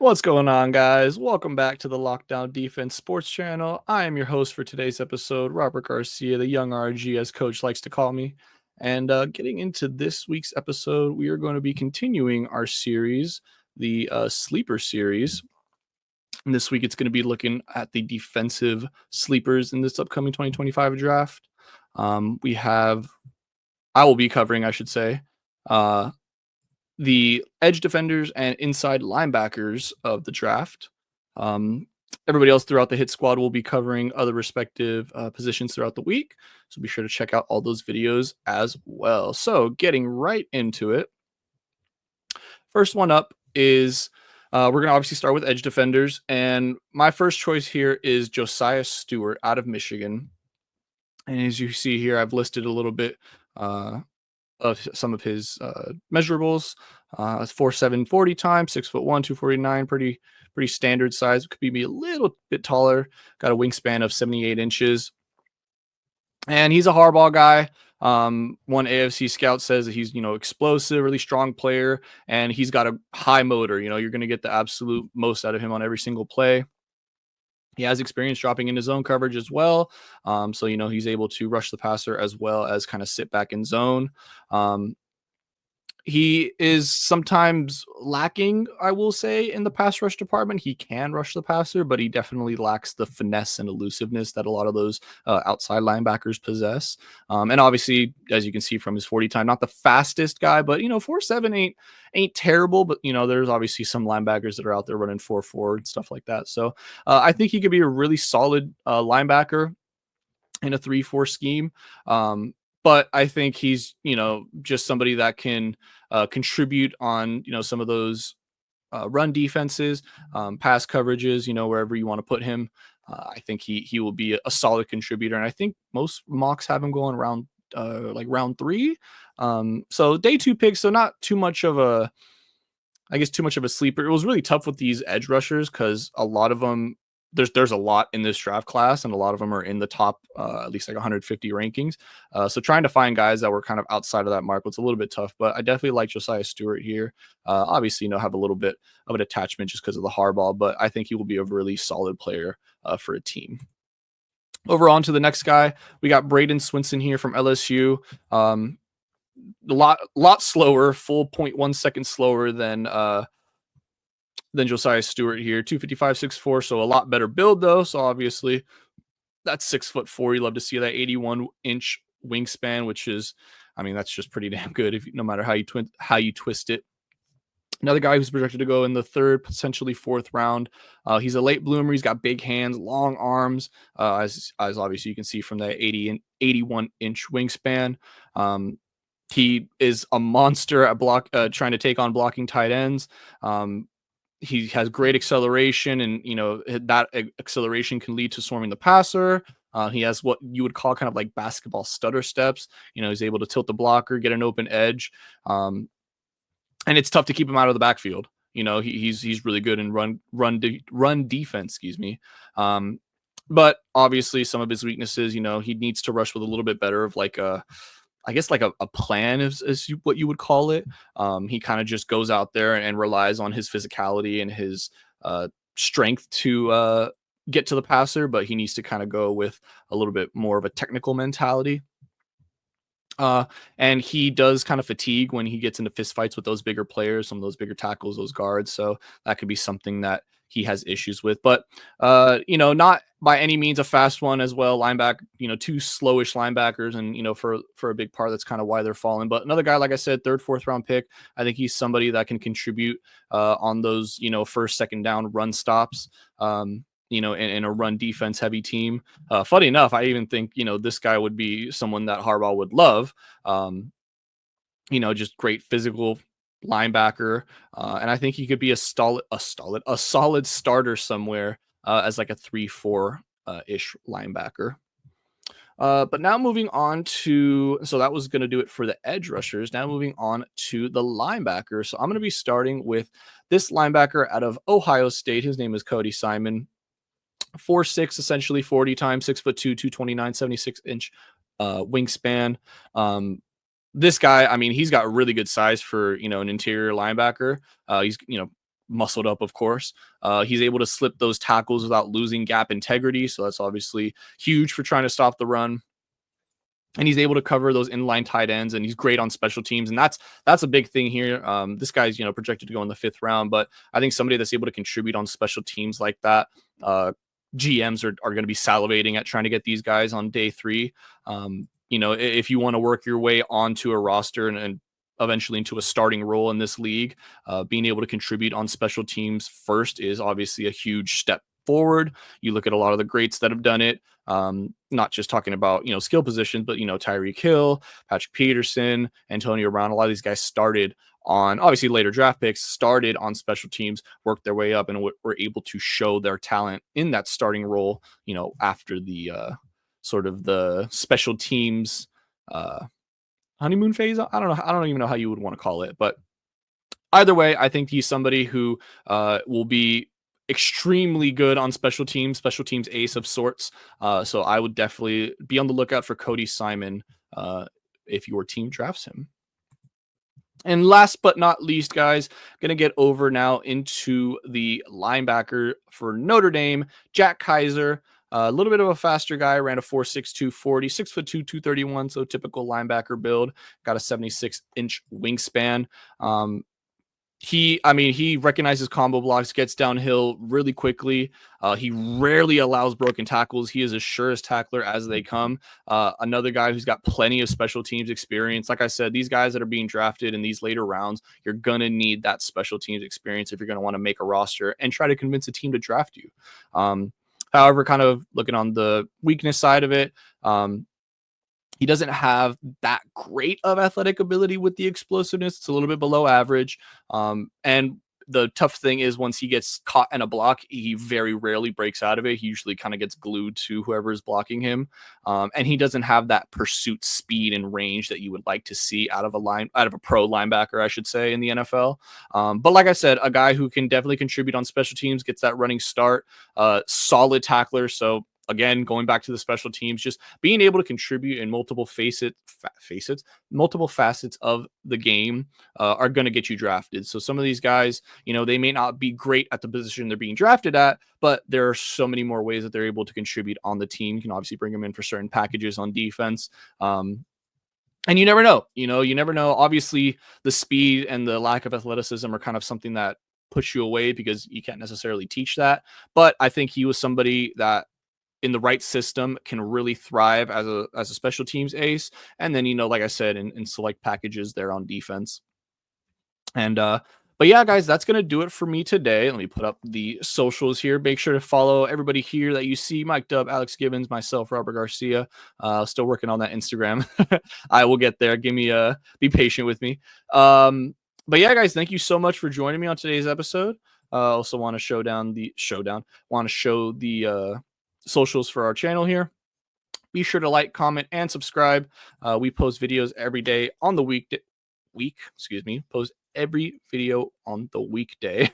What's going on, guys? Welcome back to the Lockdown Defense Sports Channel. I am your host for today's episode, Robert Garcia, the young RG, as Coach likes to call me. And getting into this week's episode, we are going to be continuing our series, the Sleeper Series. And this week, it's going to be looking at the defensive sleepers in this upcoming 2025 draft. I will be covering, I should say, the edge defenders and inside linebackers of the draft. Everybody else throughout the hit squad will be covering other respective positions throughout the week. So be sure to check out all those videos as well. So getting right into it. First one up is we're going to obviously start with edge defenders. And my first choice here is Josiah Stewart out of Michigan. And as you see here, I've listed a little bit of some of his measurables. 4.7 40 time, 6'1", 249, pretty standard size. Could be a little bit taller. Got a wingspan of 78 inches. And he's a hardball guy. One AFC scout says that he's, explosive, really strong player, and he's got a high motor. You're going to get the absolute most out of him on every single play. He has experience dropping into zone coverage as well. So, he's able to rush the passer as well as kind of sit back in zone. He is sometimes lacking, I will say, in the pass rush department. He can rush the passer, but he definitely lacks the finesse and elusiveness that a lot of those outside linebackers possess. And obviously, as you can see from his 40 time, not the fastest guy, but 4.7 ain't terrible. But there's obviously some linebackers that are out there running 4.4 and stuff like that. So I think he could be a really solid linebacker in a 3-4 scheme. But I think he's, just somebody that can contribute on, some of those run defenses, pass coverages, wherever you want to put him. I think he will be a solid contributor. And I think most mocks have him going around round 3. So day 2 picks. So not too much of a sleeper. It was really tough with these edge rushers because a lot of them, there's a lot in this draft class, and a lot of them are in the top at least like 150 rankings. So trying to find guys that were kind of outside of that mark was a little bit tough, but I definitely like Josiah Stewart here. Obviously, have a little bit of an attachment just because of the hardball, but I think he will be a really solid player for a team. Over on to the next guy, we got Braden Swinson here from LSU. A lot slower, full 0.1 seconds slower than Josiah Stewart here. 255, 6'4", so a lot better build though. So obviously that's 6'4". You love to see that 81-inch wingspan, which is, that's just pretty damn good no matter how you twist it. Another guy who's projected to go in the 3rd, potentially 4th round. He's a late bloomer. He's got big hands, long arms, as obviously you can see from that 81-inch wingspan. He is a monster at trying to take on blocking tight ends. He has great acceleration, and that acceleration can lead to swarming the passer. He has what you would call kind of like basketball stutter steps. He's able to tilt the blocker, get an open edge, and it's tough to keep him out of the backfield. He's really good in run defense. Excuse me. But obviously some of his weaknesses, he needs to rush with a little bit better of like a plan is what you would call it. He kind of just goes out there and relies on his physicality and his strength to get to the passer, but he needs to kind of go with a little bit more of a technical mentality. And he does kind of fatigue when he gets into fistfights with those bigger players, some of those bigger tackles, those guards. So that could be something that he has issues with, but not by any means a fast one as well. Linebacker, 2 slowish linebackers, and for a big part, that's kind of why they're falling. But another guy, like I said, 3rd, 4th round pick. I think he's somebody that can contribute on those 1st, 2nd down run stops. In a run defense heavy team. Funny enough, I even think this guy would be someone that Harbaugh would love. Just great physical linebacker, and I think he could be a solid starter somewhere as like a 3-4 ish linebacker. But now moving on to, so that was going to do it for the edge rushers. Now moving on to the linebacker. So I'm going to be starting with this linebacker out of Ohio State. His name is Cody Simon. 4'6", essentially 40 times 6'2", 229, 76-inch wingspan. This guy, he's got really good size for, an interior linebacker. He's, muscled up, of course. He's able to slip those tackles without losing gap integrity, so that's obviously huge for trying to stop the run. And he's able to cover those inline tight ends, and he's great on special teams, and that's a big thing here. This guy's projected to go in the 5th round, but I think somebody that's able to contribute on special teams like that, GMs are going to be salivating at trying to get these guys on day 3. If you want to work your way onto a roster and eventually into a starting role in this league, being able to contribute on special teams first is obviously a huge step forward. You look at a lot of the greats that have done it, not just talking about skill positions, but Tyreek Hill, Patrick Peterson, Antonio Brown. A lot of these guys started on, obviously later draft picks, started on special teams, worked their way up, and were able to show their talent in that starting role after the sort of the special teams honeymoon phase. I don't even know how you would want to call it, but either way, I think he's somebody who will be extremely good on special teams ace of sorts. So I would definitely be on the lookout for Cody Simon if your team drafts him. And last but not least, guys, going to get over now into the linebacker for Notre Dame, Jack Kaiser. A little bit of a faster guy, ran a 4.62 40, 6'2", 231, so typical linebacker build. Got a 76-inch wingspan. He recognizes combo blocks, gets downhill really quickly. He rarely allows broken tackles. He is as sure as tackler as they come. Another guy who's got plenty of special teams experience. Like I said, these guys that are being drafted in these later rounds, you're going to need that special teams experience if you're going to want to make a roster and try to convince a team to draft you. However, kind of looking on the weakness side of it, he doesn't have that great of athletic ability with the explosiveness. It's a little bit below average. And the tough thing is once he gets caught in a block, he very rarely breaks out of it. He usually kind of gets glued to whoever is blocking him. And he doesn't have that pursuit speed and range that you would like to see out of a pro linebacker, I should say, in the NFL. But like I said, a guy who can definitely contribute on special teams, gets that running start, solid tackler. So again, going back to the special teams, just being able to contribute in multiple facets of the game are going to get you drafted. So some of these guys, they may not be great at the position they're being drafted at, but there are so many more ways that they're able to contribute on the team. You can obviously bring them in for certain packages on defense. And you never know, you never know. Obviously, the speed and the lack of athleticism are kind of something that puts you away because you can't necessarily teach that. But I think he was somebody that in the right system can really thrive as a special teams ace. And then, like I said, in select packages there on defense. And, but yeah, guys, that's going to do it for me today. Let me put up the socials here. Make sure to follow everybody here that you see: Mike Dubb, Alex Gibbons, myself, Robert Garcia. Still working on that Instagram. I will get there. Be patient with me. But yeah, guys, thank you so much for joining me on today's episode. Also want to show the socials for our channel here. Be sure to like, comment, and subscribe. We post videos every day on the post every video on the weekday.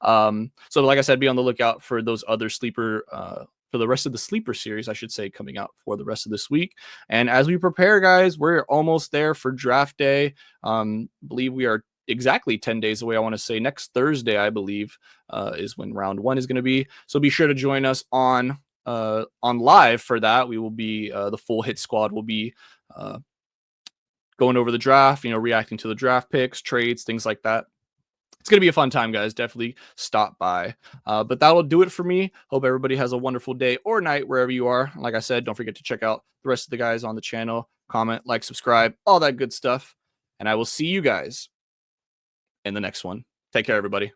So like I said, be on the lookout for those other for the rest of the sleeper series, I should say, coming out for the rest of this week. And as we prepare, guys, we're almost there for draft day. Believe we are exactly 10 days away. I want to say next Thursday, I believe, is when round 1 is going to be. So be sure to join us on live for that. We will be the full hit squad will be going over the draft, reacting to the draft picks, trades, things like that. It's going to be a fun time, guys. Definitely stop by. But that will do it for me. Hope everybody has a wonderful day or night wherever you are. Like I said, don't forget to check out the rest of the guys on the channel. Comment, like, subscribe, all that good stuff. And I will see you guys in the next one. Take care, everybody.